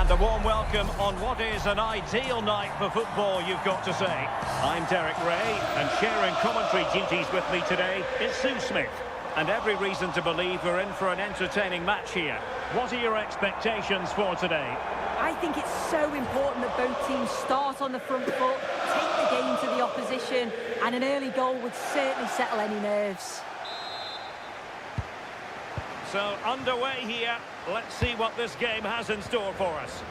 And a warm welcome on what is an ideal night for football, you've got to say. I'm Derek Ray, and sharing commentary duties with me today is Sue Smith. And every reason to believe we're in for an entertaining match here. What are your expectations for today? I think it's so important that both teams start on the front foot, take the game to the opposition, and an early goal would certainly settle any nerves. So, underway here. Let's see what this game has in store for us.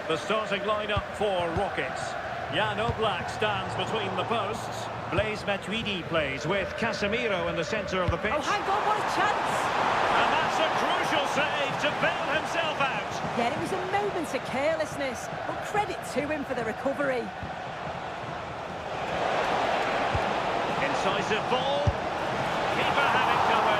The starting lineup for Rockets. Jan Oblak stands between the posts. Blaise Matuidi plays with Casemiro in the centre of the pitch. Oh, hang on, what a chance! And that's a crucial save to bail himself out. Yeah, it was a moment of carelessness, but credit to him for the recovery. Incisive ball. Keeper had it covered.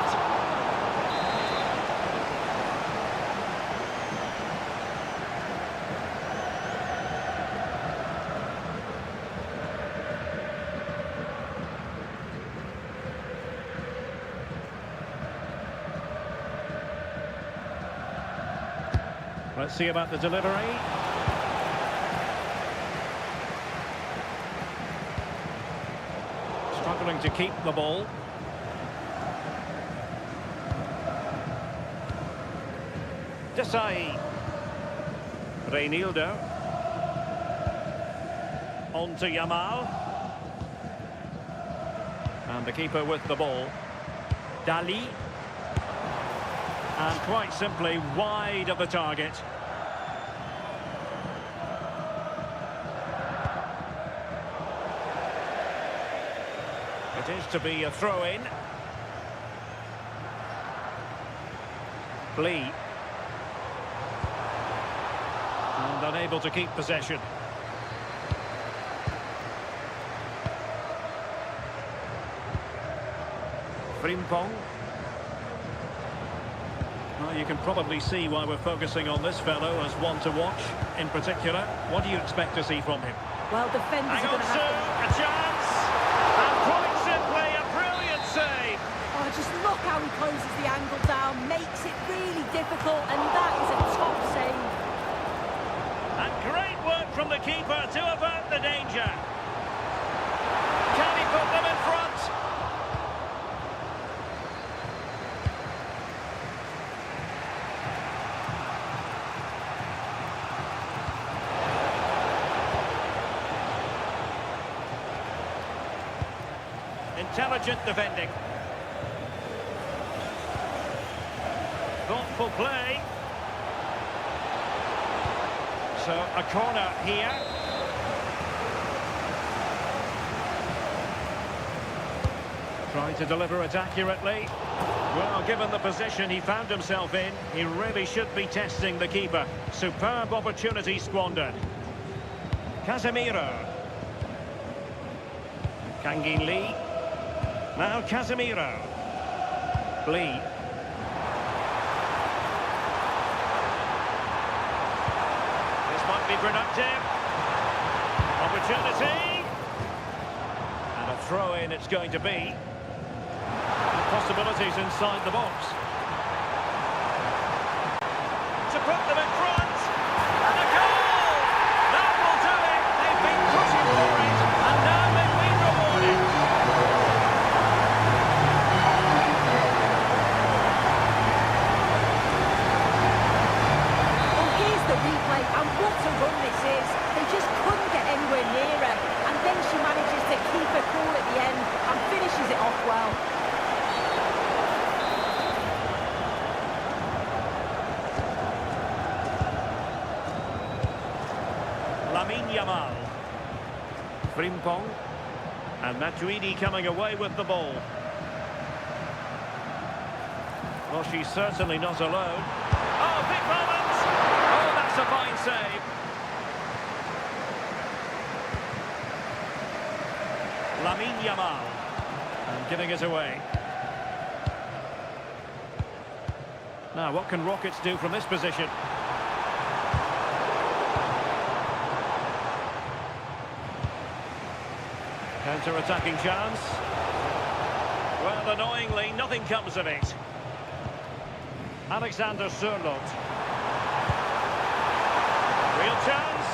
Let's see about the delivery. Struggling to keep the ball. Desai. Reinildo. On to Yamal. And the keeper with the ball. Dali. And quite simply wide of the target. It is to be a throw-in. Lee. And unable to keep possession. Frimpong. Well, you can probably see why we're focusing on this fellow as one to watch. In particular, what do you expect to see from him? Well, defenders are going to have a chance! And quite simply, a brilliant save! Oh, just look how he closes the angle down, makes it really difficult, and that is a top save. And great work from the keeper to avert the danger. Can he put them in front? Intelligent defending. Thoughtful play. So a corner here. Trying to deliver it accurately. Well, given the position he found himself in, he really should be testing the keeper. Superb opportunity squandered. Casemiro. Kangin Lee. Now Casemiro. Lee. This might be productive. Opportunity. And a throw-in it's going to be. Possibilities inside the box. To put them in front. And a goal! That will do it. They've been pushing for it. And now they've been rewarded. Well, here's the replay, and what a run this is. They just couldn't get anywhere near her, and then she manages to keep her cool at the end and finishes it off well. Yamal. Frimpong. And Matuidi coming away with the ball. Well, she's certainly not alone. Oh, big moment! Oh, that's a fine save. Lamine Yamal. And giving it away. Now, what can Rockets do from this position? Counter-attacking chance. Well, annoyingly, nothing comes of it. Alexander Sørloth. Real chance.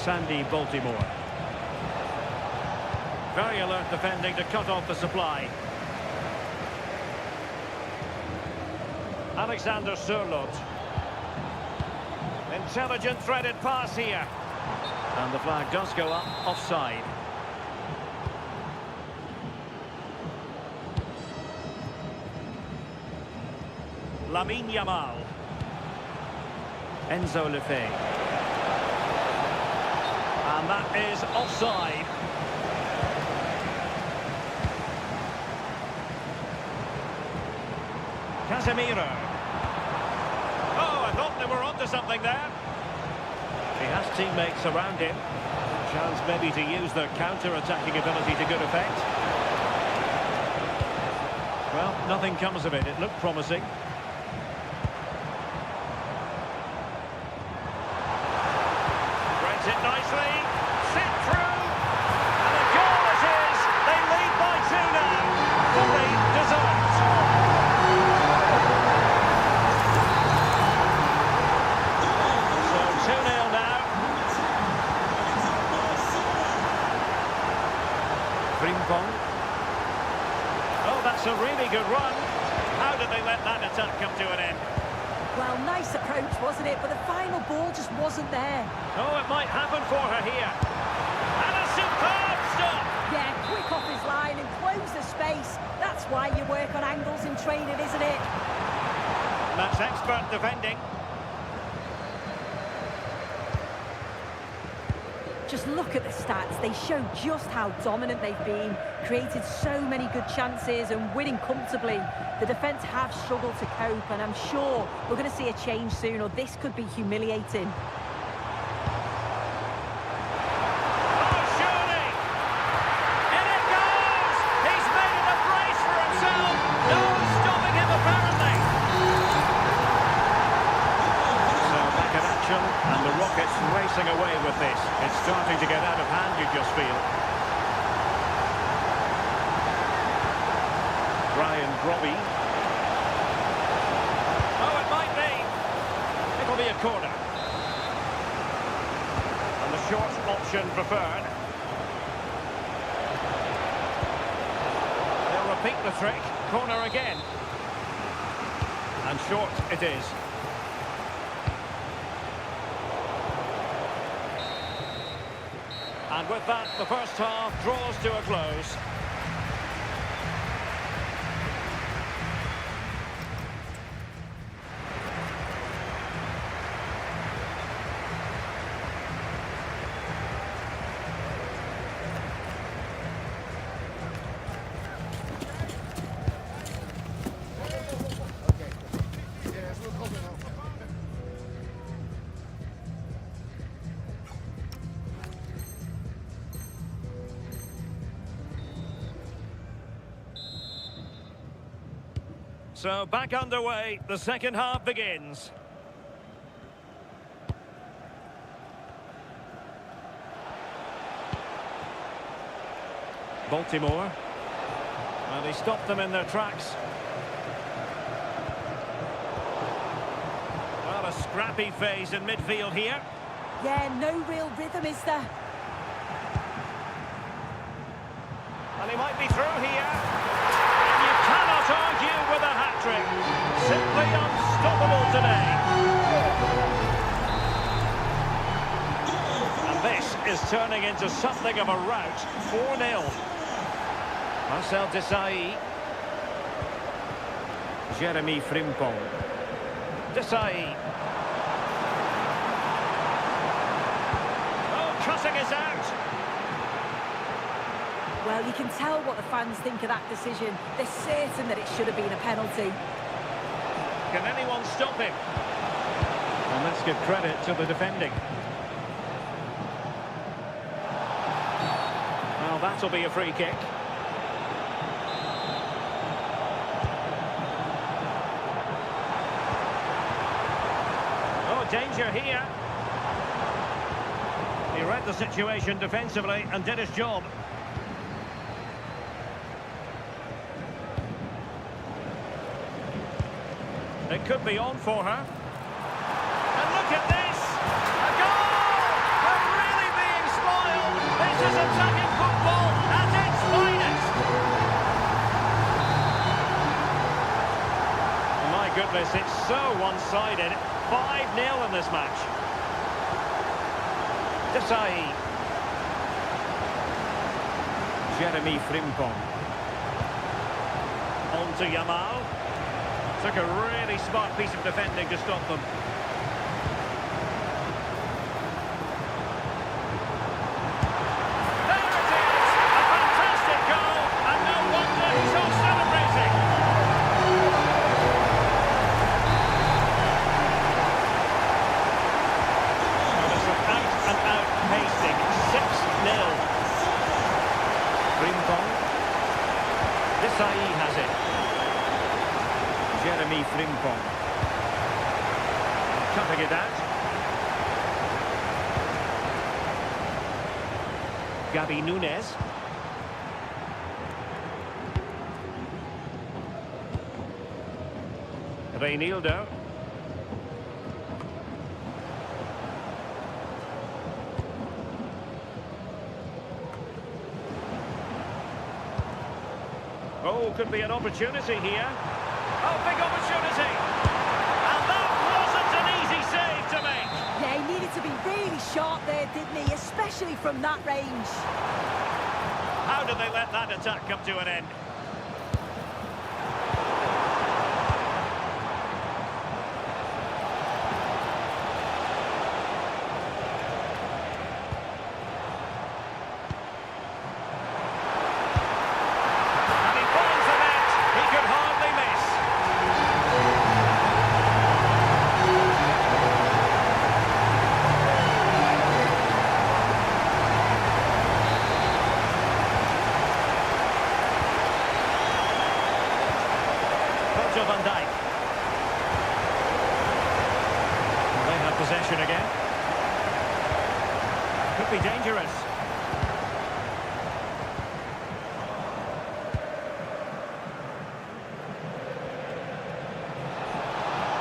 Sandy Baltimore. Very alert defending to cut off the supply. Alexander Sørloth. Intelligent threaded pass here. And the flag does go up, offside. Lamine Yamal. Enzo Lefebvre. And that is offside. Casemiro. Oh, I thought they were onto something there. He has teammates around him. Chance maybe to use their counter-attacking ability to good effect. Well, nothing comes of it. It looked promising. Threads it nicely. Sit through. And a goal it is. They lead by 2 now. Fully deserved. So 2-0 now. Frimpong. Oh, that's a really good run. How did they let that attack come to an end? Well, nice approach, wasn't it? But the final ball just wasn't there. Oh, it might happen for her here. And a superb stop! Yeah, quick off his line and close the space. That's why you work on angles in training, isn't it? That's expert defending. Just look at the stats. They show just how dominant they've been, created so many good chances and winning comfortably. The defence have struggled to cope, and I'm sure we're going to see a change soon, or this could be humiliating. Oh, surely! In it goes! He's made it a brace for himself! No stopping him, apparently! So back in action, and the Rockets racing away with this. It's starting to get out of hand, you just feel. Brian Robbie. Oh, it might be. It'll be a corner. And the short option preferred. They'll repeat the trick. Corner again. And short it is. And with that, the first half draws to a close. So back underway, the second half begins. Baltimore. Well, they stopped them in their tracks. Well, a scrappy phase in midfield here. Yeah, no real rhythm, is there? And he might be through here. Cannot argue with a hat-trick. Simply unstoppable today. And this is turning into something of a rout. 4-0. Marcel Desailly. Jeremy Frimpong. Desailly. Oh, cutting is out. Well, you can tell what the fans think of that decision. They're certain that it should have been a penalty. Can anyone stop him? And let's give credit to the defending. Well, that'll be a free kick. Oh, danger here. He read the situation defensively and did his job. It could be on for her. And look at this! A goal! We're really being spoiled! This is attacking football at its finest! My goodness, it's so one-sided. 5-0 in this match. Desai. Jeremy Frimpong. On to Yamal. Took a really smart piece of defending to stop them. There it is! A fantastic goal, and no wonder he's all celebrating. Well, it's an out-and-out pasting. 6-0. Frimpong. Desai has it. Jeremy Frimpong. Cutting it out. Gabi Nunes. Reinildo. Oh, could be an opportunity here. Oh, big opportunity! And that wasn't an easy save to make! Yeah, he needed to be really sharp there, didn't he? Especially from that range. How did they let that attack come to an end? Van Dijk. They have possession again. Could be dangerous.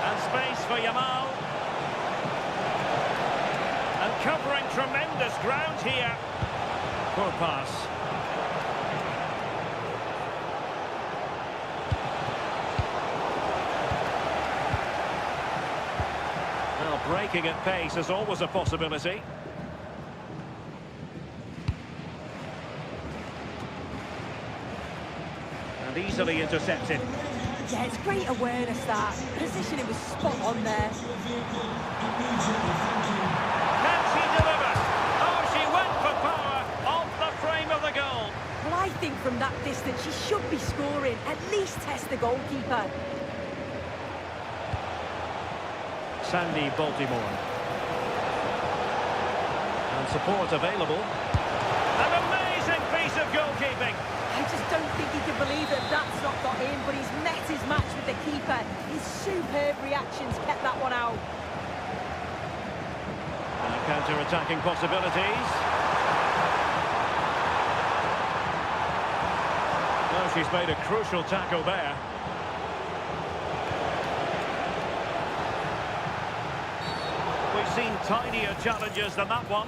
And space for Yamal. And covering tremendous ground here. Poor pass. Breaking at pace is always a possibility. And easily intercepted. Yeah, it's great awareness that. Positioning was spot on there. Can she deliver? Oh, she went for power off the frame of the goal. Well, I think from that distance she should be scoring. At least test the goalkeeper. Sandy Baltimore. And support available. An amazing piece of goalkeeping. I just don't think he can believe that that's not got in, but he's met his match with the keeper. His superb reactions kept that one out. Counter-attacking possibilities. Well, she's made a crucial tackle there. We've seen tinier challenges than that one.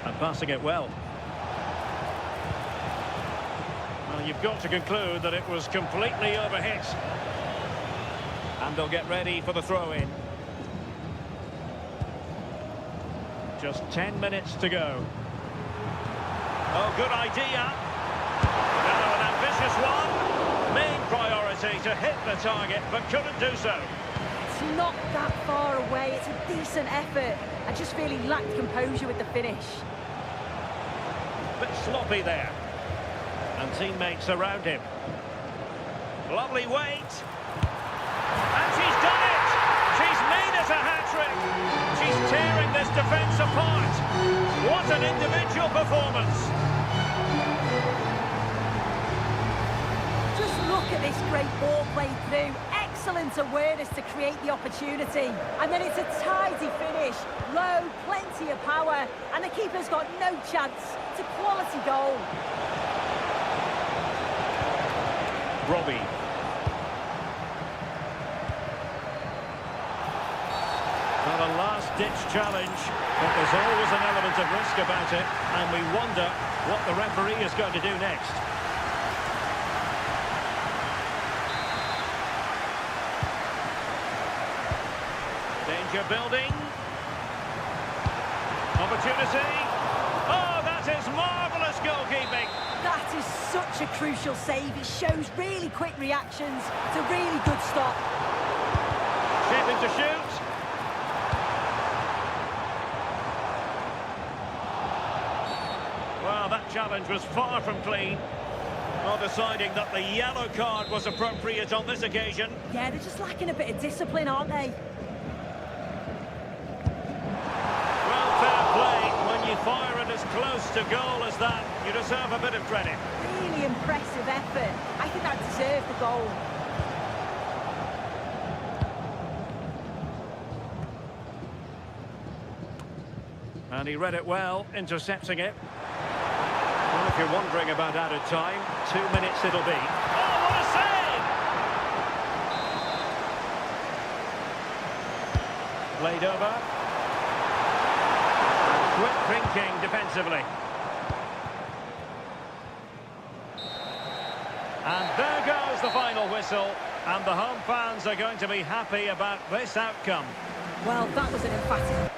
And passing it well. Well, you've got to conclude that it was completely overhit. And they'll get ready for the throw-in. Just 10 minutes to go. Oh, good idea. Now an ambitious one. Main priority to hit the target, but couldn't do so. It's not that far away. It's a decent effort. I just feel he lacked composure with the finish. Bit sloppy there. And teammates around him. Lovely weight. And she's done it! She's made it a hat-trick! She's tearing this defence apart. What an individual performance. Just look at this great ball played through. excellent awareness to create the opportunity. And then it's a tidy finish, low, plenty of power, and the keeper's got no chance. It's a quality goal. Robbie. Well, a last-ditch challenge, but there's always an element of risk about it, and we wonder what the referee is going to do next. Danger building. Opportunity. Oh, that is marvellous goalkeeping. That is such a crucial save. It shows really quick reactions. It's a really good stop. Shaping to shoot. Well, that challenge was far from clean. Well, deciding that the yellow card was appropriate on this occasion. Yeah, they're just lacking a bit of discipline, aren't they? Well, fair play. When you fire it as close to goal as that, you deserve a bit of credit. Really impressive effort. I think that deserved the goal. And he read it well, intercepting it. Well, if you're wondering about added time, 2 minutes it'll be. Oh, what a save! Laid over. Quick thinking defensively. And there goes the final whistle. And the home fans are going to be happy about this outcome. Well, that was an emphatic...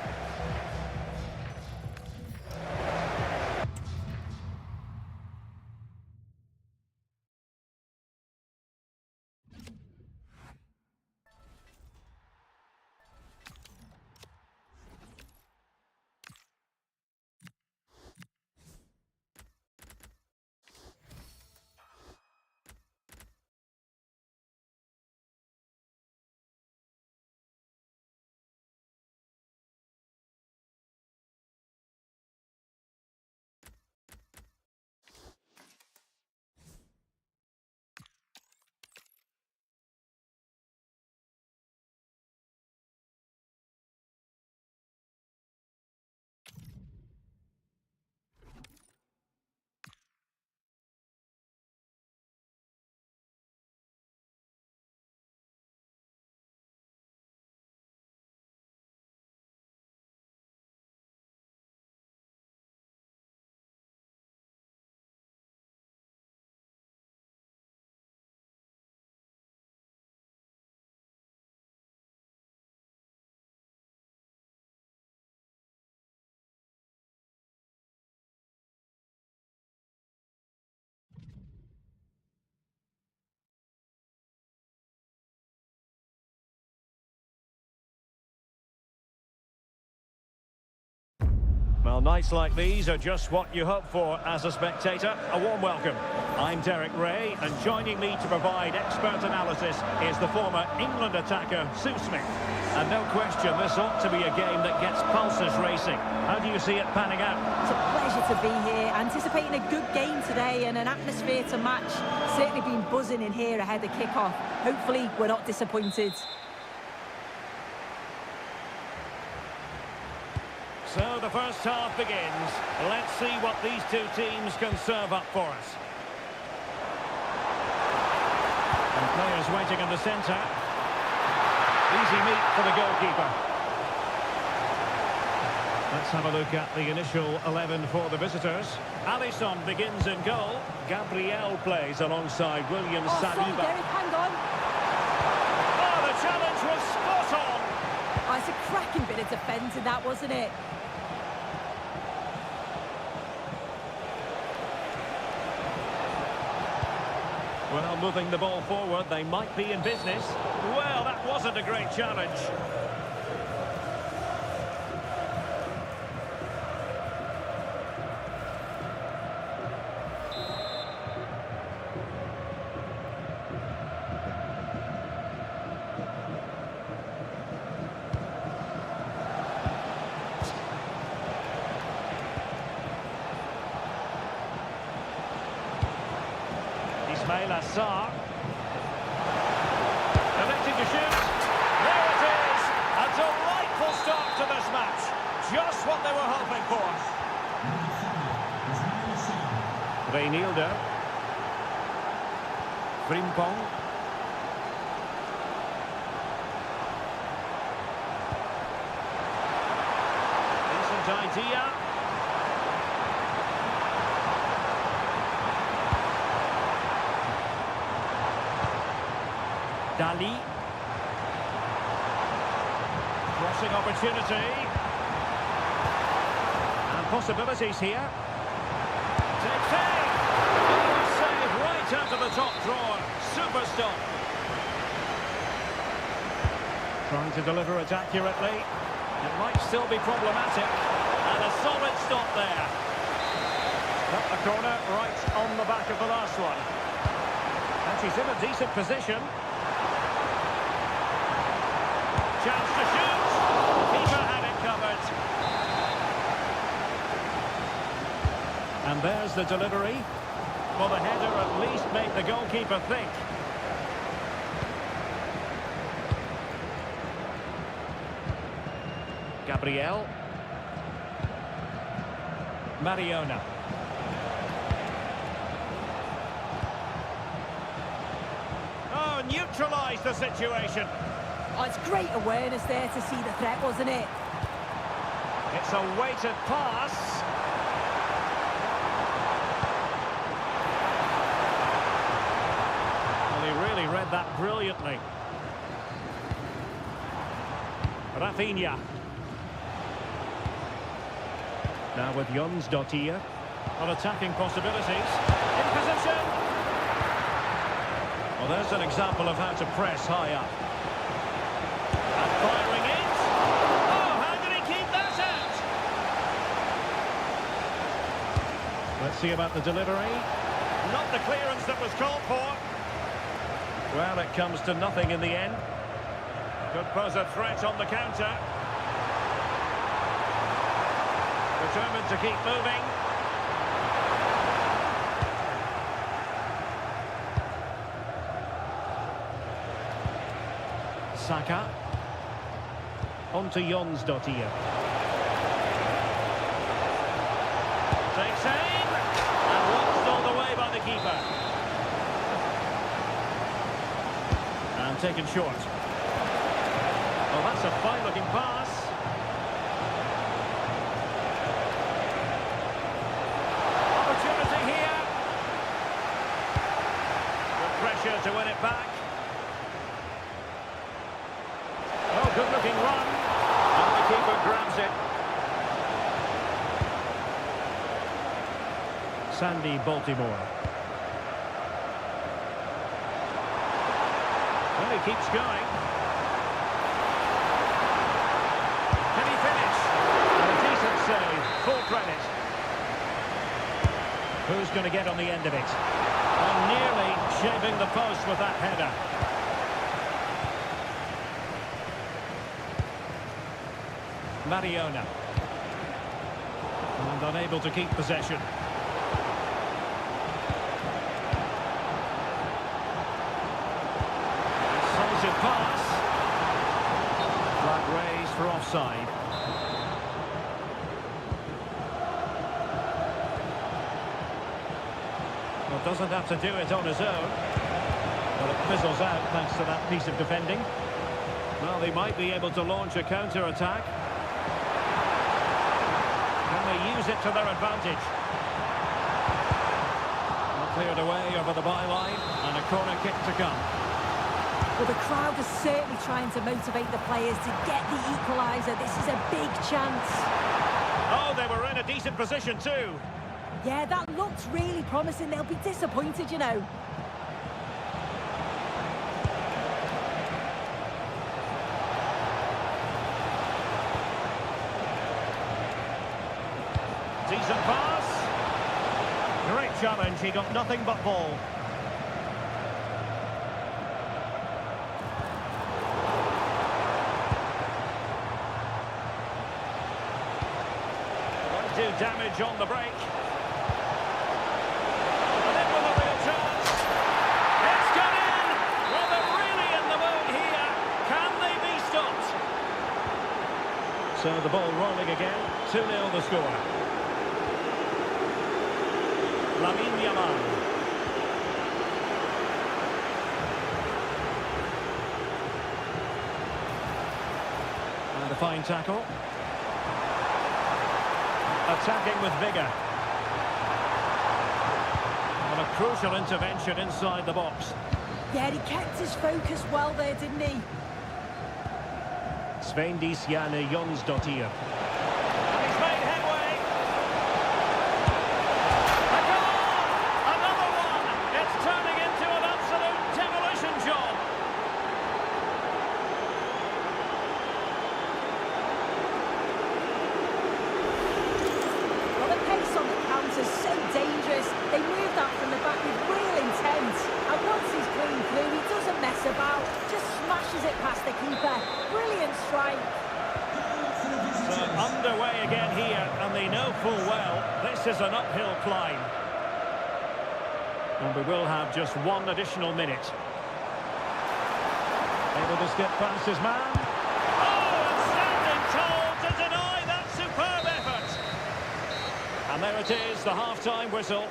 Well, nights like these are just what you hope for as a spectator. A warm welcome. I'm Derek Ray, and joining me to provide expert analysis is the former England attacker, Sue Smith. And no question, this ought to be a game that gets pulses racing. How do you see it panning out? It's a pleasure to be here, anticipating a good game today and an atmosphere to match. Certainly been buzzing in here ahead of kick-off. Hopefully, we're not disappointed. So the first half begins. Let's see what these two teams can serve up for us. And players waiting in the centre. Easy meet for the goalkeeper. Let's have a look at the initial 11 for the visitors. Alisson begins in goal. Gabriel plays alongside William Saliba. Sorry, Derek, hang on. Oh, the challenge was spot on. Oh, it's a cracking bit of defending, that, wasn't it? Well, moving the ball forward, they might be in business. Well, that wasn't a great challenge. Ismail Assar. Connecting to to this match. Just what they were hoping for. Reinildo. Frimpong. Decent idea. Dali. Crossing opportunity. And possibilities here. Takes aim. Oh, save right out of the top drawer. Super stop. Trying to deliver it accurately. It might still be problematic. And a solid stop there. Cut the corner right on the back of the last one. And she's in a decent position. Chance to shoot. Keeper had it covered. And there's the delivery. Well, the header at least made the goalkeeper think. Gabriel. Mariona. Oh, neutralised the situation. Oh, it's great awareness there to see the threat, wasn't it? It's a weighted pass. Well, he really read that brilliantly. Rafinha. Now with Jonsdottir. On attacking possibilities. In position. Well, there's an example of how to press high up. And firing it. Oh, how did he keep that out? Let's see about the delivery. Not the clearance that was called for. Well, it comes to nothing in the end. Could pose a threat on the counter. Determined to keep moving. Saka. On to Jonsdottir. Takes aim. And watched all the way by the keeper. And taken short. Well, that's a fine-looking pass. Opportunity here. Good pressure to win it back. Oh, good-looking run. And the keeper grabs it. Sandy Baltimore. Well, he keeps going. Can he finish? A decent save. Full credit. Who's going to get on the end of it? Oh, nearly shaving the post with that header. Mariona. And unable to keep possession. Decisive pass. Flag raised for offside. Well, doesn't have to do it on his own. Well, it fizzles out thanks to that piece of defending. Well, they might be able to launch a counter-attack. Can they use it to their advantage? Well, cleared away over the byline, and a corner kick to come. Well, the crowd is certainly trying to motivate the players to get the equaliser. This is a big chance. Oh, they were in a decent position too. Yeah, that looks really promising. They'll be disappointed, you know. Decent pass. Great challenge. He got nothing but ball. Won't do damage on the break. And in with a real chance. It's got in. Well, they're really in the mood here. Can they be stopped? So the ball rolling again. 2-0 the score. Lamine Yamal. And a fine tackle. Attacking with vigour. And a crucial intervention inside the box. Yeah, he kept his focus well there, didn't he? Svendisjane Jonsdottir. And he's made headway. A goal! Another one! It's turning into an absolute demolition job. Well, the pace on the counter's so dangerous. They move that from the back with real intent. And once he's clean through, he doesn't mess about. Just smashes it past the keeper. Brilliant strike. So underway again here, and they know full well this is an uphill climb. And we will have just one additional minute. Able to skip past his man. Oh, and standing tall to deny that superb effort. And there it is, the half-time whistle.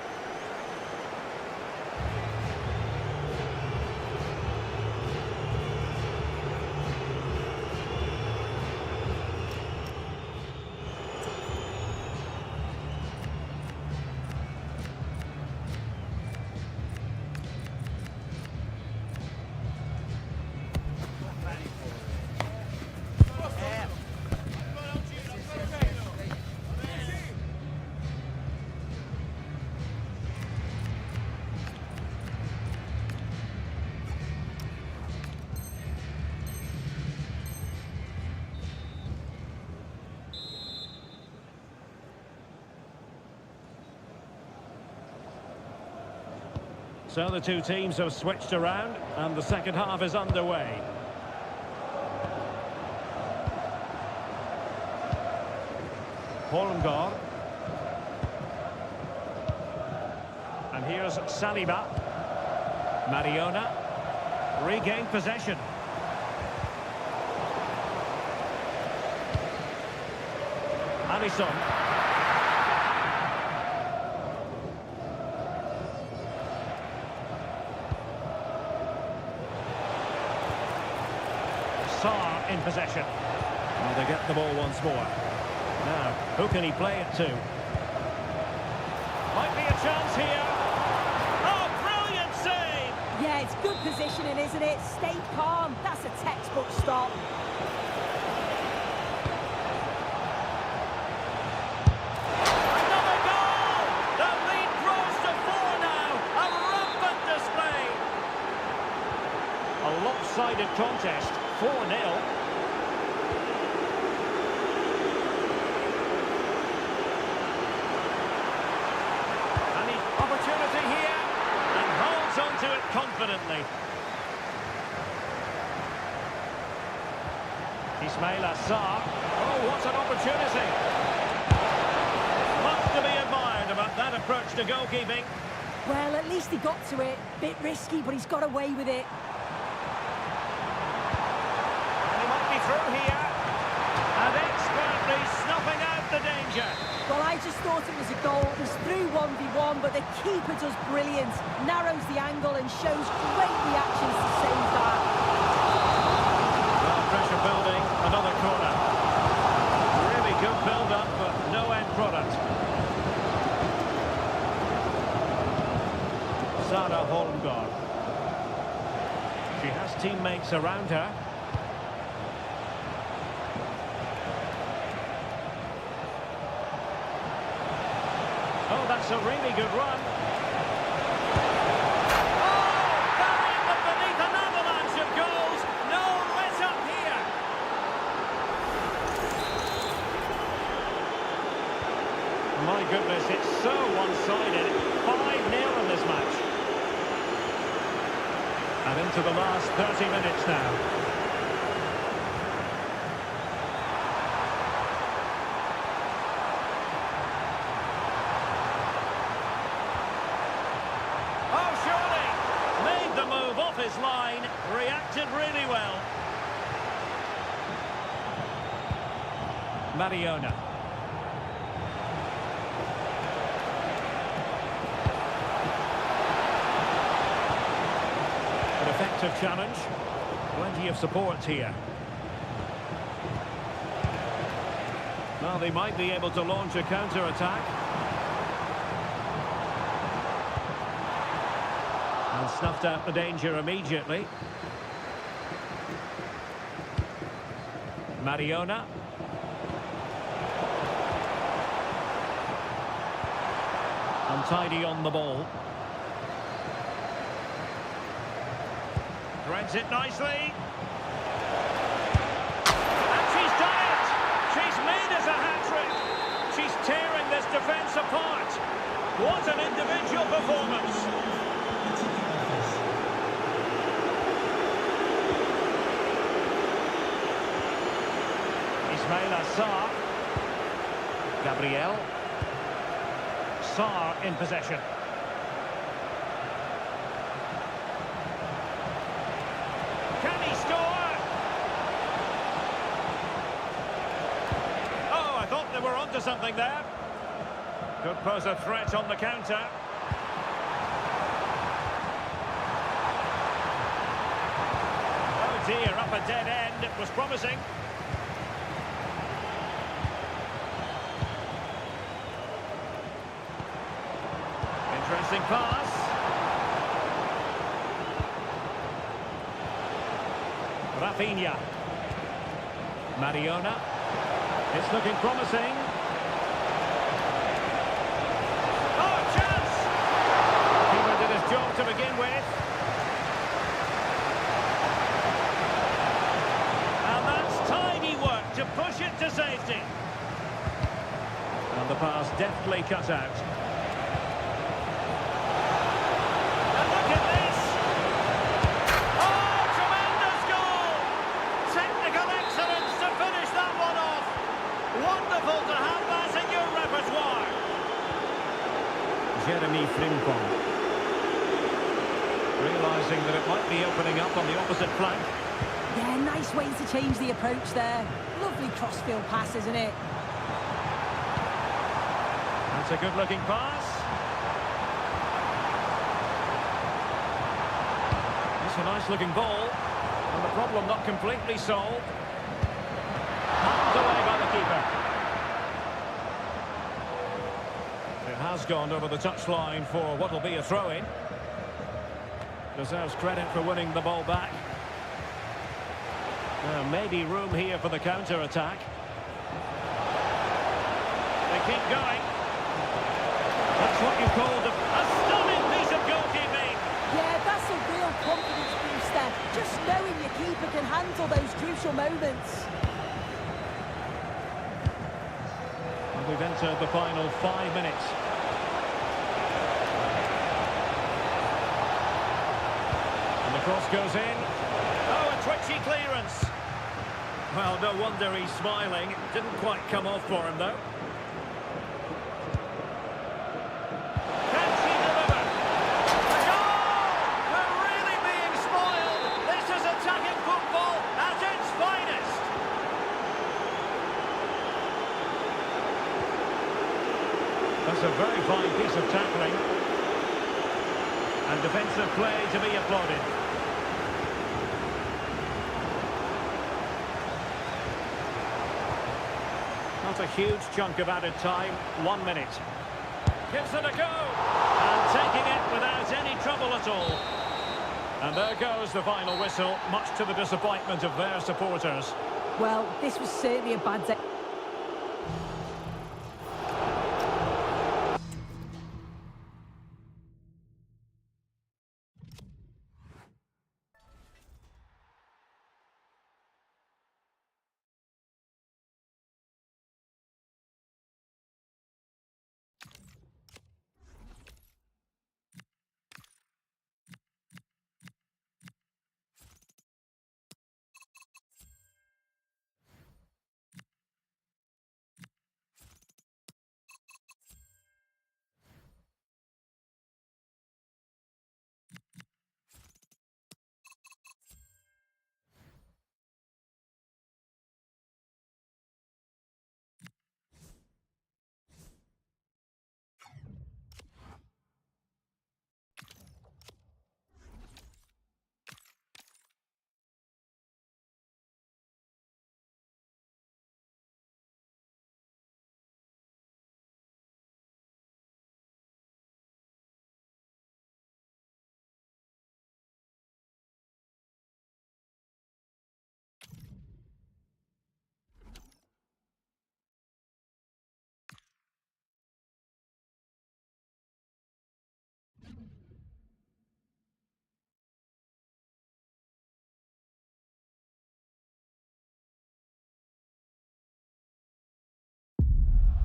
So the two teams have switched around, and the second half is underway. Holmgaard. And here's Saliba. Mariona. Regained possession. Alisson. Sarr in possession. Well, they get the ball once more. Now, who can he play it to? Might be a chance here. Oh, brilliant save! Yeah, it's good positioning, isn't it? Stay calm. That's a textbook stop. Another goal! The lead grows to 4 now. A rampant display. A lopsided contest. 4-0. Opportunity here, and holds on to it confidently. Ismaila Sarr. Oh, what an opportunity. Much to be admired about that approach to goalkeeping. Well, at least he got to it. Bit risky, but he's got away with it. And he might be through here. And expertly snuffing out the danger. Well, I just thought it was a goal. It was through 1v1, but the keeper does brilliant. Narrows the angle and shows great reactions to save that. Well, pressure building, another corner. Really good build-up, but no end product. Sarah Holmgaard. She has teammates around her. Oh, that's a really good run. Oh, buried them beneath an avalanche of goals. No let up here. My goodness, it's so one-sided. 5-0 in this match. And into the last 30 minutes now. His line, reacted really well. Mariona. An effective challenge. Plenty of support here. Well, they might be able to launch a counter-attack. And snuffed out the danger immediately. Mariona. Untidy on the ball. Threads it nicely. And she's done it! She's made us a hat-trick! She's tearing this defence apart! What an individual performance! Ismaila Sarr. Gabriel. Sarr in possession. Can he score? Oh, I thought they were onto something there. Could pose a threat on the counter. Oh dear, up a dead end. It was promising. Interesting pass. Rafinha. Mariona. It's looking promising. Oh, chance! Keeper did his job to begin with. And that's tidy work to push it to safety. And the pass deftly cut out. Wonderful to have that in your repertoire. Jeremy Frimpong. Realising that it might be opening up on the opposite flank. Yeah, nice way to change the approach there. Lovely crossfield pass, isn't it? That's a good-looking pass. It's a nice-looking ball. And the problem not completely solved. Knocked away by the keeper. It has gone over the touchline for what will be a throw-in. Deserves credit for winning the ball back. Maybe room here for the counter-attack. They keep going. That's what you call a stunning piece of goalkeeping. Yeah, that's a real confidence booster. Just knowing your keeper can handle those crucial moments. And we've entered the final 5 minutes. And the cross goes in. Oh, a twitchy clearance. Well, no wonder he's smiling. Didn't quite come off for him, though. Can she deliver? A goal! We're really being spoiled. This is attacking football at its finest. That's a very fine piece of tackling. And defensive play to be applauded. Not a huge chunk of added time, 1 minute. Gives it a go, and taking it without any trouble at all. And there goes the final whistle, much to the disappointment of their supporters. Well, this was certainly a bad day.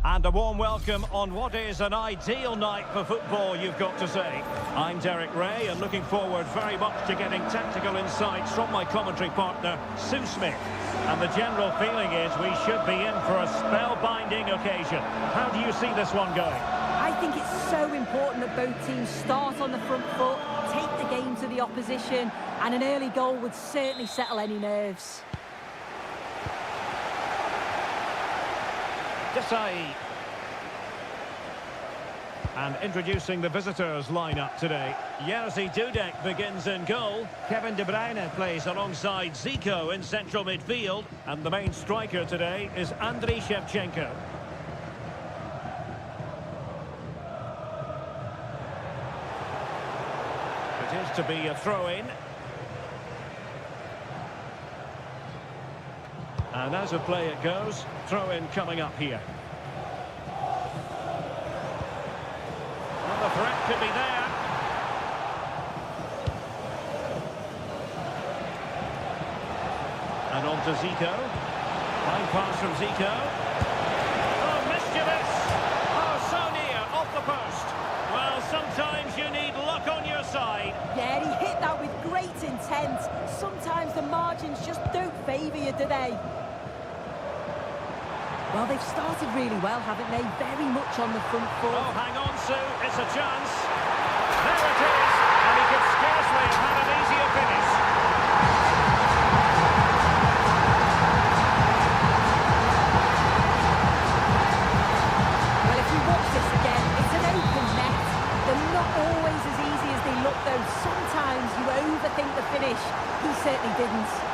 And a warm welcome on what is an ideal night for football, you've got to say. I'm Derek Ray, and looking forward very much to getting tactical insights from my commentary partner, Sue Smith. And the general feeling is we should be in for a spellbinding occasion. How do you see this one going? I think it's so important that both teams start on the front foot, take the game to the opposition, and an early goal would certainly settle any nerves. Desai. And introducing the visitors lineup today. Jerzy Dudek begins in goal. Kevin De Bruyne plays alongside Zico in central midfield. And the main striker today is Andriy Shevchenko. It is to be a throw-in. And as a play it goes, throw-in coming up here. Well, the threat could be there. And on to Zico. Fine pass from Zico. Oh, mischievous! Oh, so near, off the post. Well, sometimes you need luck on your side. Yeah, he hit that with great intent. Sometimes the margins just don't favour you, do they? Well, they've started really well, haven't they? Very much on the front foot. Oh, hang on, Sue. It's a chance. There it is. And he could scarcely have had an easier finish. Well, if you watch this again, it's an open net. They're not always as easy as they look, though. Sometimes you overthink the finish. He certainly didn't.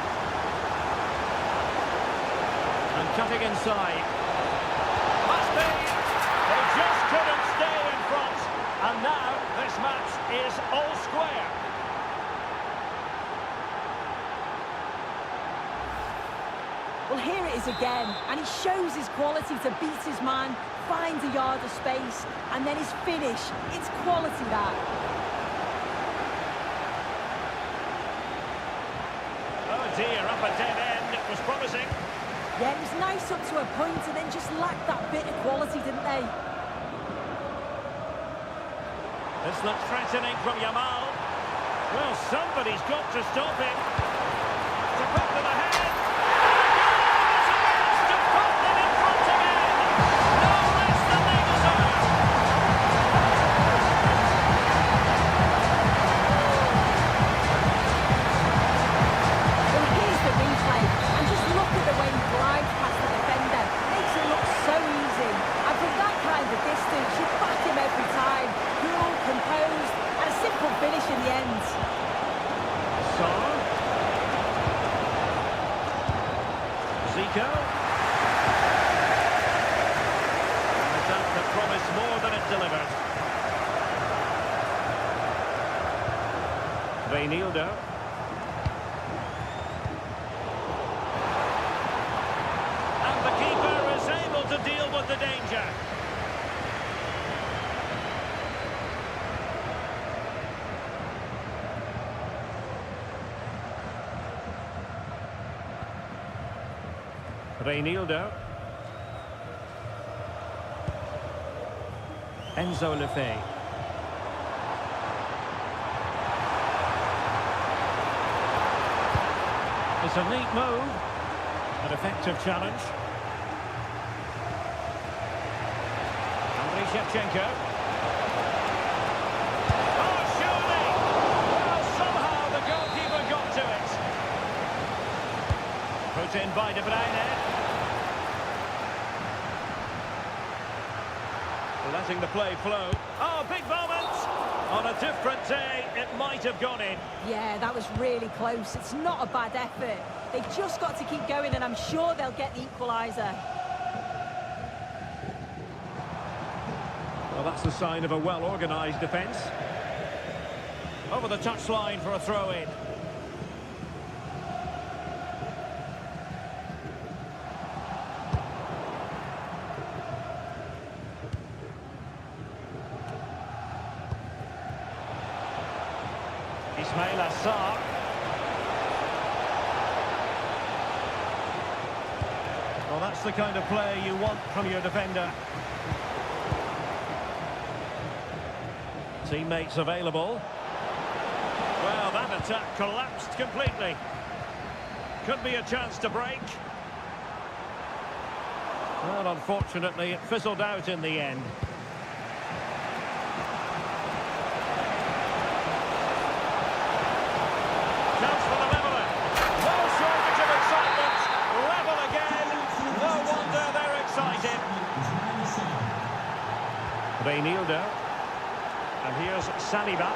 And cutting inside. Must be. They just couldn't stay in front. And now this match is all square. Well, here it is again, and he shows his quality to beat his man, finds a yard of space, and then his finish. It's quality, that. Oh dear, up a dead end. It was promising. Yeah, it was nice up to a point, and then just lacked that bit of quality, didn't they? This looks threatening from Yamal. Well, somebody's got to stop him. To put to the head. To put them in front again. No less than they deserve. Well, here's the replay, and just look at the way he glides past the defender. Makes it look so easy. And from that kind of distance, you back him every time. Cool, composed, and a simple finish in the end. Son. Zico. An attack that promised more than it delivered. Reinildo. And the keeper is able to deal with the danger. Reinildo. Enzo Lefebvre. It's a neat move. An effective challenge. Andriy Shevchenko. Oh, surely! Well, somehow the goalkeeper got to it. Put in by De Bruyne. Letting the play flow. Oh, big moment! On a different day, it might have gone in. Yeah, that was really close. It's not a bad effort. They've just got to keep going, and I'm sure they'll get the equaliser. Well, that's the sign of a well-organised defence. Over the touchline for a throw-in. Ismail Assar. Well, that's the kind of play you want from your defender. Teammates available. Well, that attack collapsed completely. Could be a chance to break. Well, unfortunately, it fizzled out in the end. Chance for the leveller. No shortage of excitement. Level again. No wonder they're excited. Reinildo. And here's Saliba.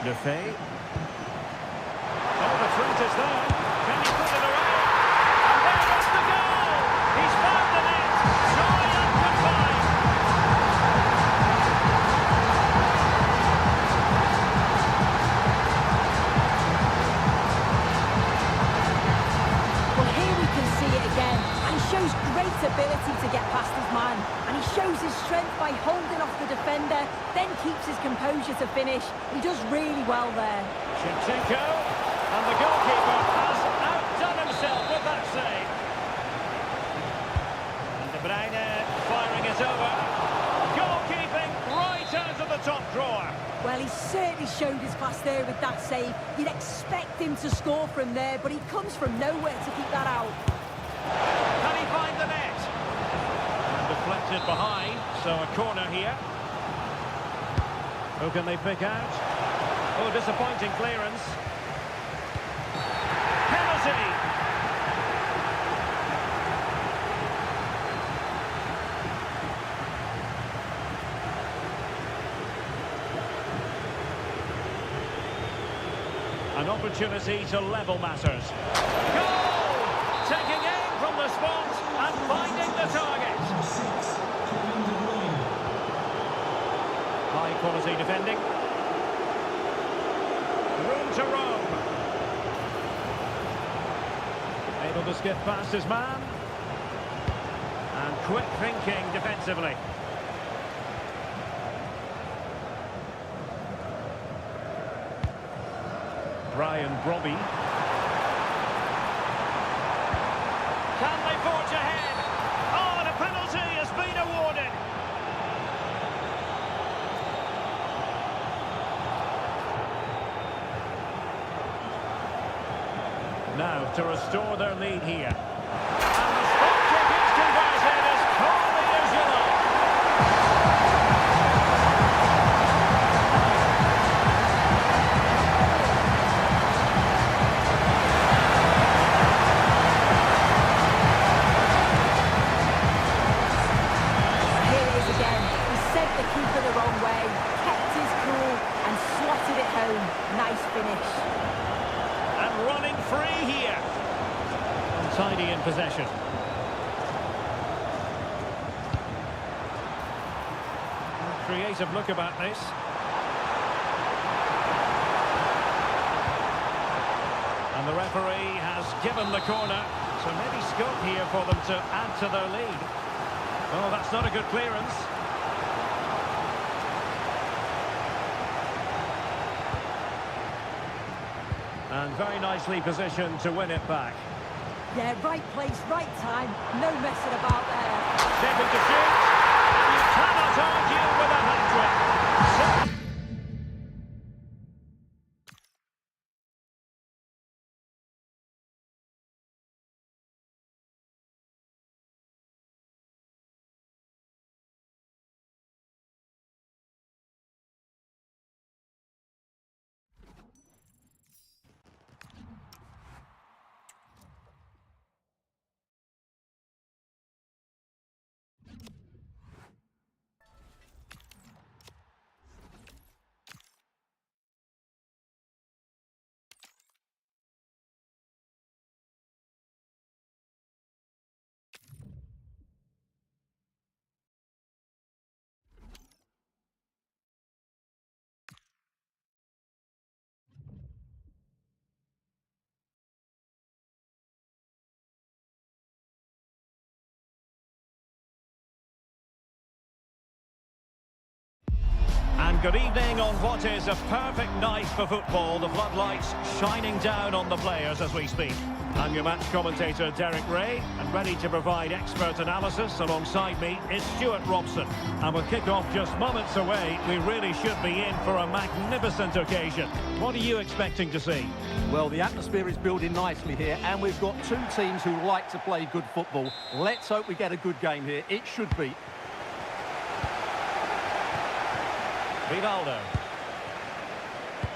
Lefebvre. Oh, the threat is there. Can he put it away? And there is the goal! He's found the net! Joy unconfined! Well, here we can see it again, and he shows great ability to get past his man, and he shows his strength by holding off the defender, then keeps his composure to finish. He does really well there. Shevchenko, and the goalkeeper has outdone himself with that save. And De Bruyne firing it over. Goalkeeping right out of the top drawer. Well, he certainly showed his class there with that save. You'd expect him to score from there, but he comes from nowhere to keep that out. Can he find the net? And deflected behind, so a corner here. Who can they pick out? Oh, disappointing clearance. Penalty! An opportunity to level matters. Goal! Taking aim from the spot and finding the target. High quality defending. Room to roam. Able to skip past his man. And quick thinking defensively. Brian Brobby. Can they forge ahead? Oh, and a penalty has been awarded. Now to restore their lead here. And the spot kick is converted as calmly as you like. Here it is again. He sent the keeper the wrong way, kept his cool, and slotted it home. Nice finish. And running free here. Untidy in possession. Creative look about this. And the referee has given the corner. So maybe scope here for them to add to their lead. Oh, that's not a good clearance. And very nicely positioned to win it back. Yeah, right place, right time. No messing about there. Stepping to shoot. And you cannot argue with a hat-trick. And good evening on what is a perfect night for football. The floodlights shining down on the players as we speak. I'm your match commentator, Derek Ray, and ready to provide expert analysis. Alongside me is Stuart Robson. And with kick-off just moments away, we really should be in for a magnificent occasion. What are you expecting to see? Well, the atmosphere is building nicely here, and we've got two teams who like to play good football. Let's hope we get a good game here. It should be. Rivaldo.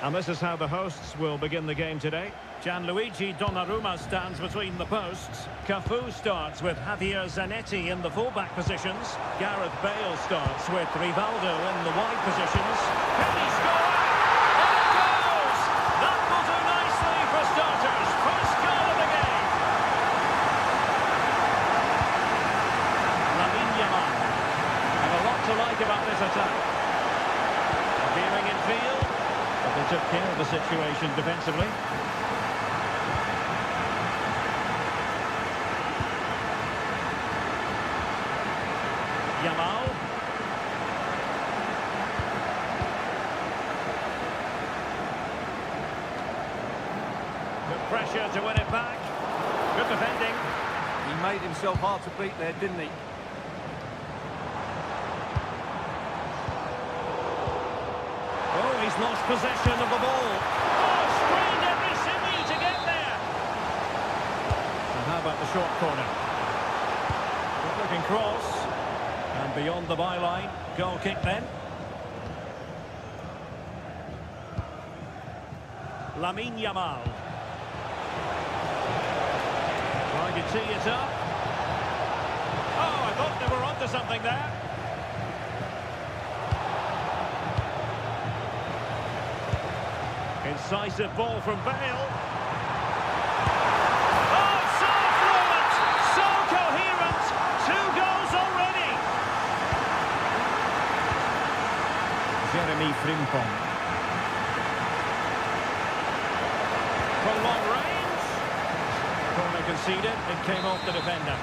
And this is how the hosts will begin the game today. Gianluigi Donnarumma stands between the posts. Cafu starts with Javier Zanetti in the full-back positions. Gareth Bale starts with Rivaldo in the wide positions. Can he score? And it goes! That will do nicely for starters. First goal of the game. Lamine Yamal. And a lot to like about this attack. Veering in field, but they took care of the situation defensively. Yamal. Good pressure to win it back. Good defending. He made himself hard to beat there, didn't he? Oh, he's lost possession of the ball. Oh, strained every sinew to get there. And how about the short corner? Good looking cross. And beyond the byline. Goal kick then. Lamine Yamal. Trying to tee it up. Oh, I thought they were onto something there. Incisive ball from Bale. Oh, so fluent, so coherent. 2 goals already. Jeremy Frimpong. From long range. Corner conceded. It came off the defender.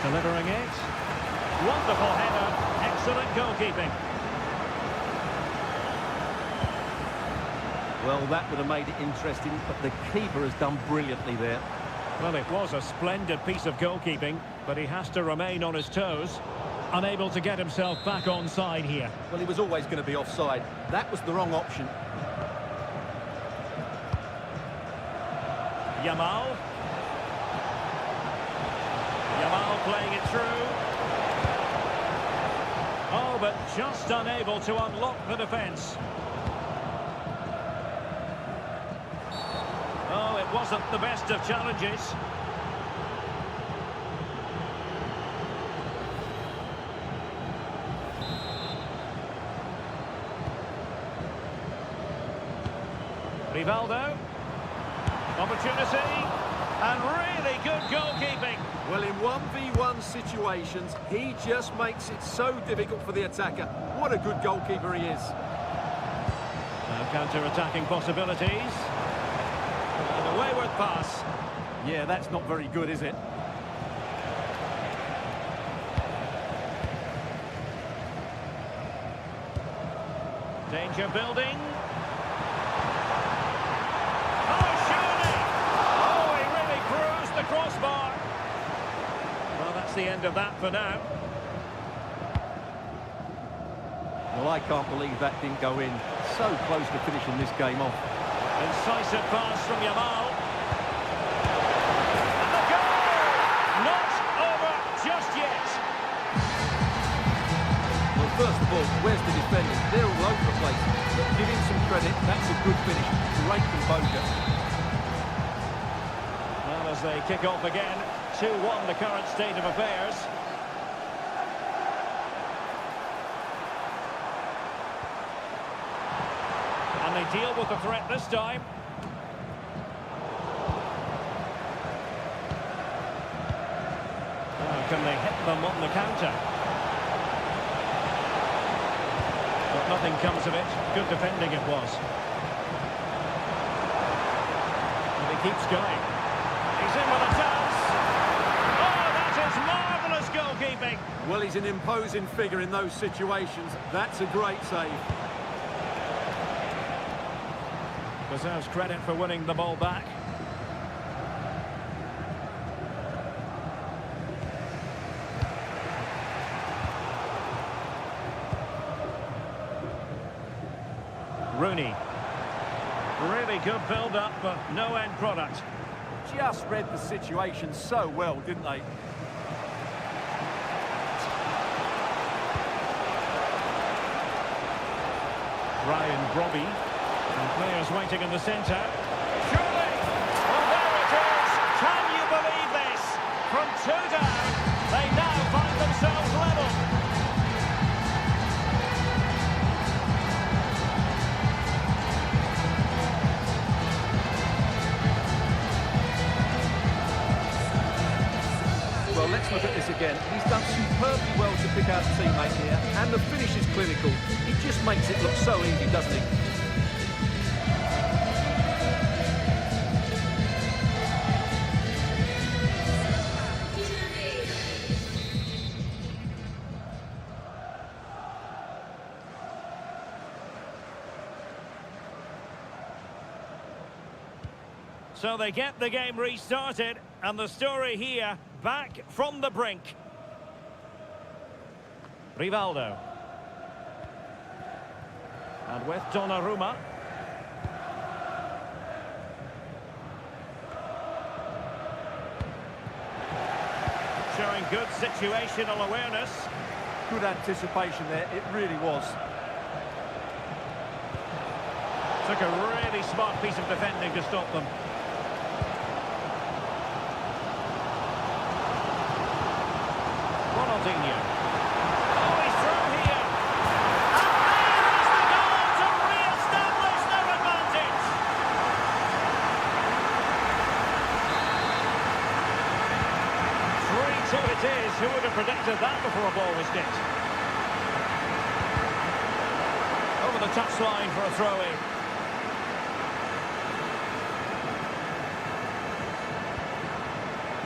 Delivering it. Wonderful header. Excellent goalkeeping. Well, that would have made it interesting, but the keeper has done brilliantly there. Well, it was a splendid piece of goalkeeping, but he has to remain on his toes. Unable to get himself back onside here. Well, he was always going to be offside. That was the wrong option. Yamal. Yamal playing it through. Oh, but just unable to unlock the defence. Oh, it wasn't the best of challenges. Rivaldo. Opportunity. And really good goalkeeping. Well, in 1v1 situations, he just makes it so difficult for the attacker. What a good goalkeeper he is. Now counter-attacking possibilities. And a wayward pass. Yeah, that's not very good, is it? Danger building. Oh, surely! Oh, he really cruised the crossbar. Well, that's the end of that for now. Well, I can't believe that didn't go in. So close to finishing this game off. Incisive pass from Yamal. And the goal! Not over just yet. Well, first of all, where's the defenders? They're all over the place. But give him some credit. That's a good finish. Great composure. Well, as they kick off again, 2-1 the current state of affairs. And they deal with the threat this time. Oh, can they hit them on the counter? But nothing comes of it. Good defending it was. And he keeps going. He's in with a chance. Oh, that is marvellous goalkeeping. Well, he's in an imposing figure in those situations. That's a great save. Deserves credit for winning the ball back. Rooney. Really good build-up, but no end product. Just read the situation so well, didn't they? Ryan Brobby. And players waiting in the centre. Surely! Well, there it is! Can you believe this? From 2 down, they now find themselves level. Well, let's look at this again. He's done superbly well to pick out a teammate here, and the finish is clinical. It just makes it look so easy, doesn't it? So they get the game restarted, and the story here, back from the brink. Rivaldo. And with Donnarumma. Showing good situational awareness. Good anticipation there, it really was. Took a really smart piece of defending to stop them. Ronaldinho. Oh, he's through here. And there is the goal to re-establish their advantage. Three-two it is. Who would have predicted that before a ball was kicked? Over the touchline for a throw-in.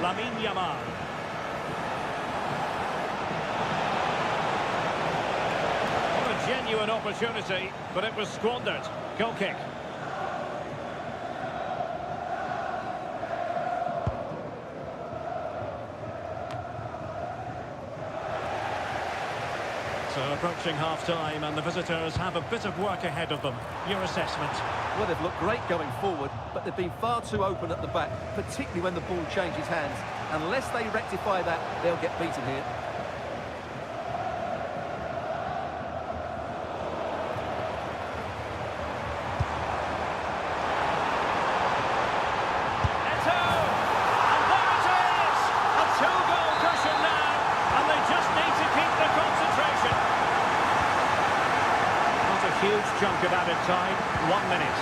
Lamine Yamal. Genuine opportunity, but it was squandered. Goal kick. So approaching half-time, and the visitors have a bit of work ahead of them. Your assessment? Well, they've looked great going forward, but they've been far too open at the back, particularly when the ball changes hands. Unless they rectify that, they'll get beaten here. Huge chunk of added time, 1 minute.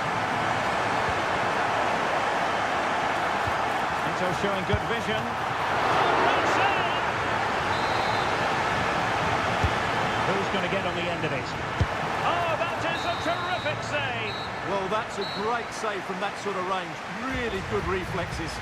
Ito showing good vision. Great save! Who's going to get on the end of it? Oh, that is a terrific save! Well, that's a great save from that sort of range. Really good reflexes.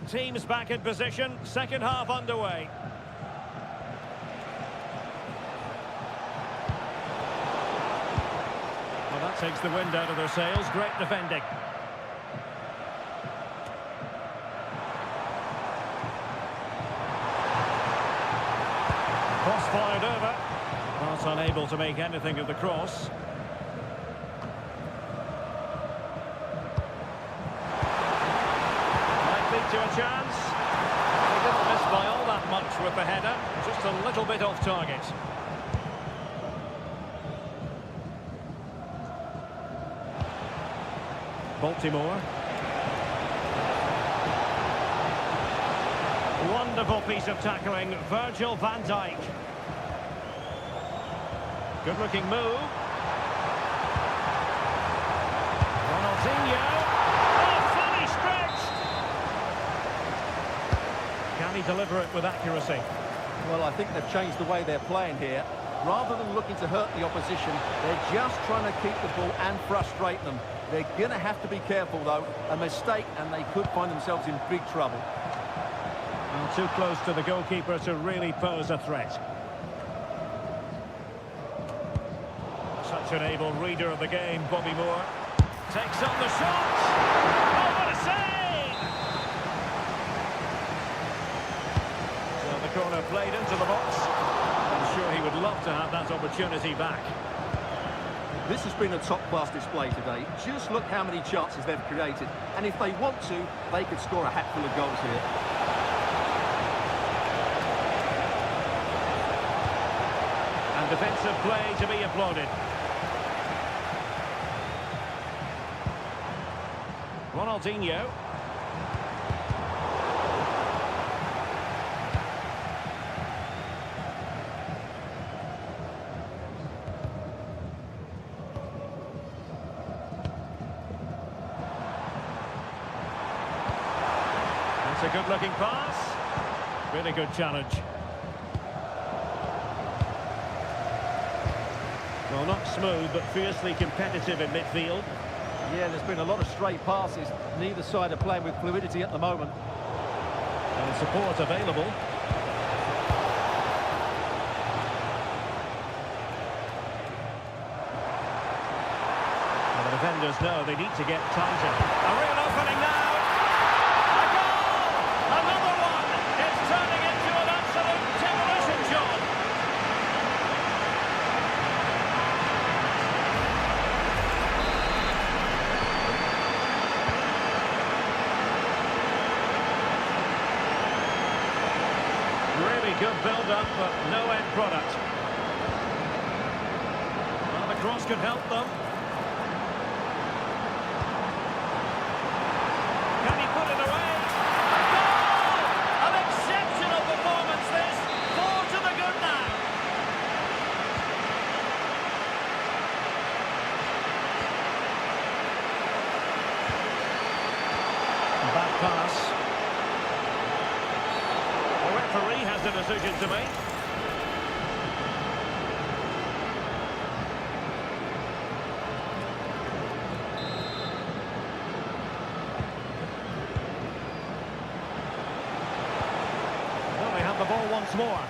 Teams back in position, second half underway. Well, that takes the wind out of their sails. Great defending. Cross fired over. Not unable to make anything of the cross. To a chance. He didn't miss by all that much with the header, just a little bit off target. Baltimore. Wonderful piece of tackling, Virgil van Dijk. Good looking move. Ronaldinho. Oh, fully stretched. Can he deliver it with accuracy? Well, I think they've changed the way they're playing here. Rather than looking to hurt the opposition, they're just trying to keep the ball and frustrate them. They're going to have to be careful, though. A mistake, and they could find themselves in big trouble. Well, too close to the goalkeeper to really pose a threat. Such an able reader of the game, Bobby Moore. Takes on the shot. Oh, what a save! So the corner played into the box. I'm sure he would love to have that opportunity back. This has been a top-class display today. Just look how many chances they've created. And if they want to, they could score a hatful of goals here. And defensive play to be applauded. Ronaldinho. That's a good-looking pass. Really good challenge. Well, not smooth, but fiercely competitive in midfield. Yeah, there's been a lot of stray passes. Neither side are playing with fluidity at the moment. And support available. And the defenders know they need to get tighter. A real opening now. A goal! Another one! It's turning into an absolute demolition job. Really good build-up, but no end product. Well, the cross could help them. Can he put it away? A goal! An exceptional performance, this. 4 to the good now. Back pass. The referee has a decision to make. Well, they have the ball once more.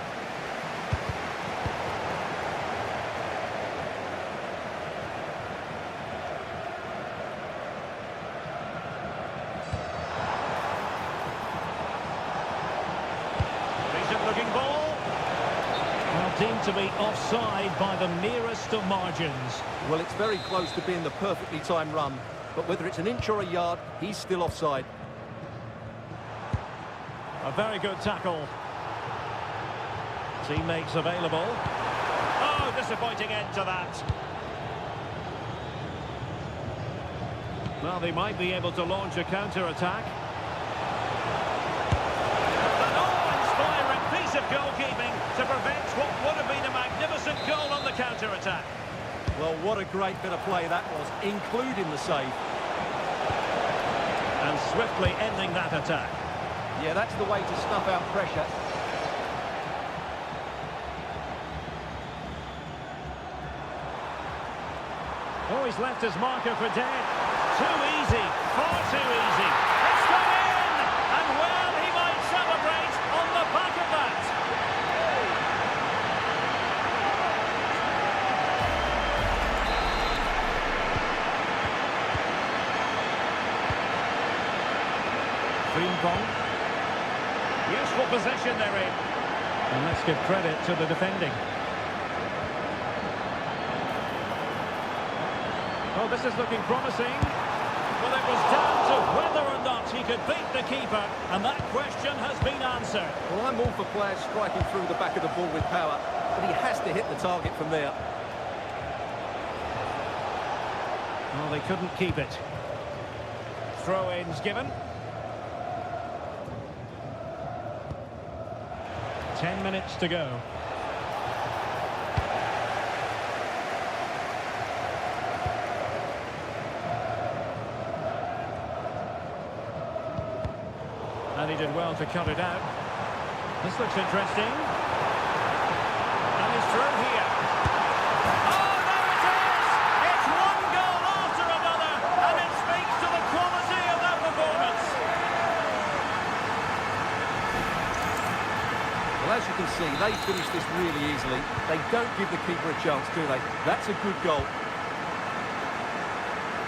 Looking ball. Well, deemed to be offside by the merest of margins. Well, it's very close to being the perfectly timed run. But whether it's an inch or a yard, he's still offside. A very good tackle. Teammates available. Oh, disappointing end to that. Well, they might be able to launch a counter-attack. Of goalkeeping to prevent what would have been a magnificent goal on the counter-attack. Well, what a great bit of play that was, including the save. And swiftly ending that attack. Yeah, that's the way to snuff out pressure. Oh, he's left his marker for dead. Too easy, far too easy. It's gone in! And well, he might celebrate on the back of that. Frimpong. Useful possession they're in. And let's give credit to the defending. Oh, this is looking promising. Well, it was down to whether or not he could beat the keeper, and that question has been answered. Well, I'm all for players striking through the back of the ball with power, but he has to hit the target from there. Well, they couldn't keep it. Throw-ins given. 10 minutes to go. And he did well to cut it out. This looks interesting. And he's through here. Oh, there it is! It's one goal after another, and it speaks to the quality of their performance. Well, as you can see, they finish this really easily. They don't give the keeper a chance, do they? That's a good goal.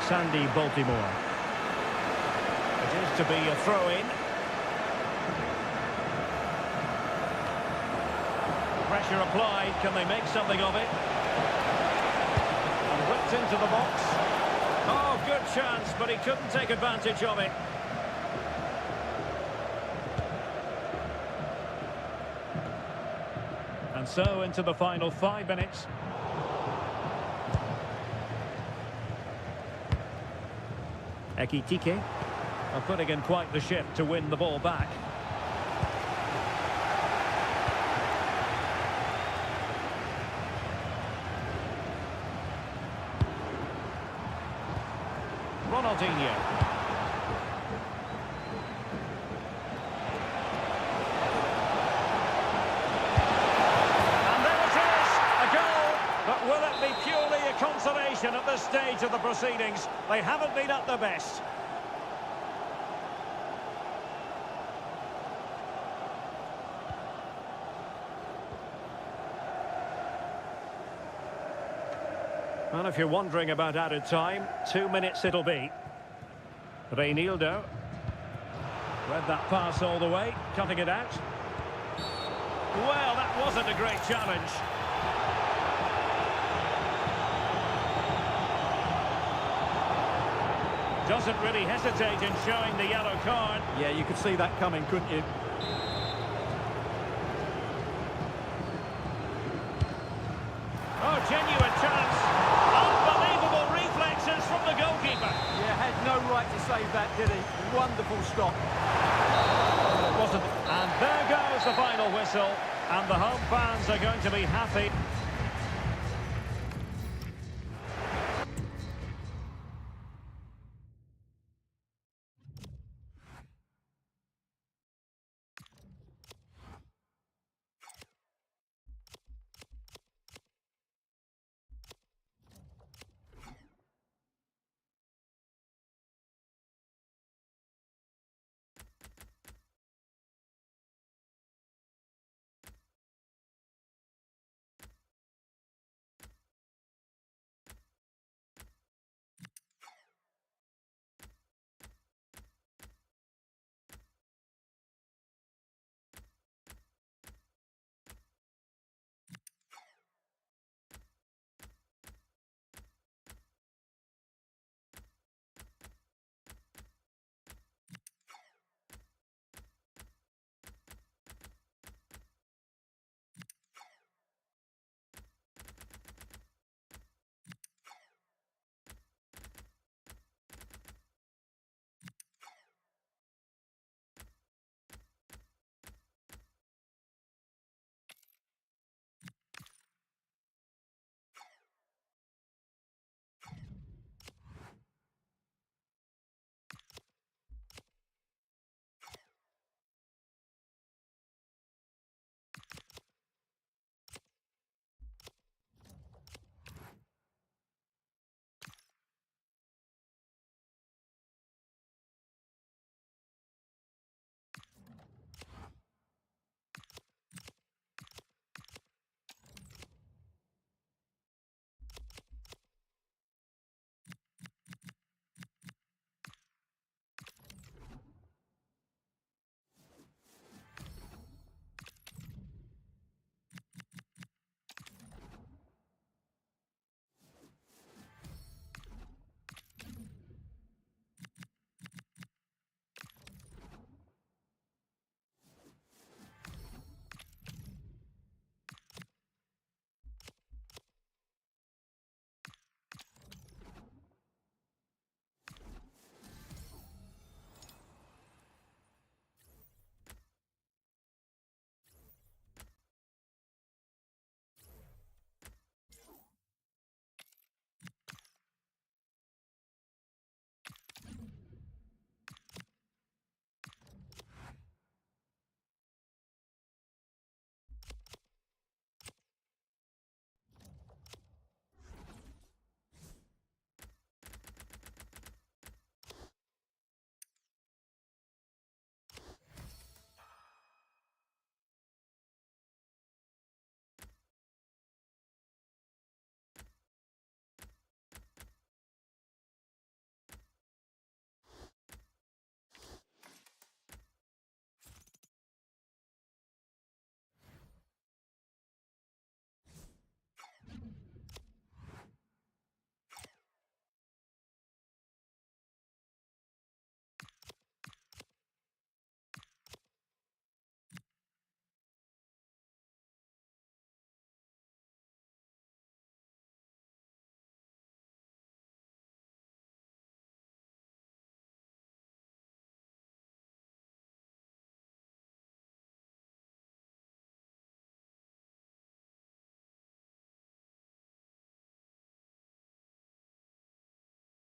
Sandy Baltimore. It is to be a throw-in. Pressure applied. Can they make something of it? And whipped into the box. Oh, good chance, but he couldn't take advantage of it. And so into the final 5 minutes. Ekitike are putting in quite the shift to win the ball back. Ronaldinho. And there it is, a goal. But will it be purely a consolation at this stage of the proceedings? They haven't been at their best. Well, if you're wondering about added time, 2 minutes it'll be. Reinildo. Read that pass all the way, cutting it out. Well, that wasn't a great challenge. Doesn't really hesitate in showing the yellow card. Yeah, you could see that coming, couldn't you? Oh, genuine chance. Unbelievable reflexes from the goalkeeper. Yeah, had no right to save that, did he? Wonderful stop. It wasn't. And there goes the final whistle. And the home fans are going to be happy.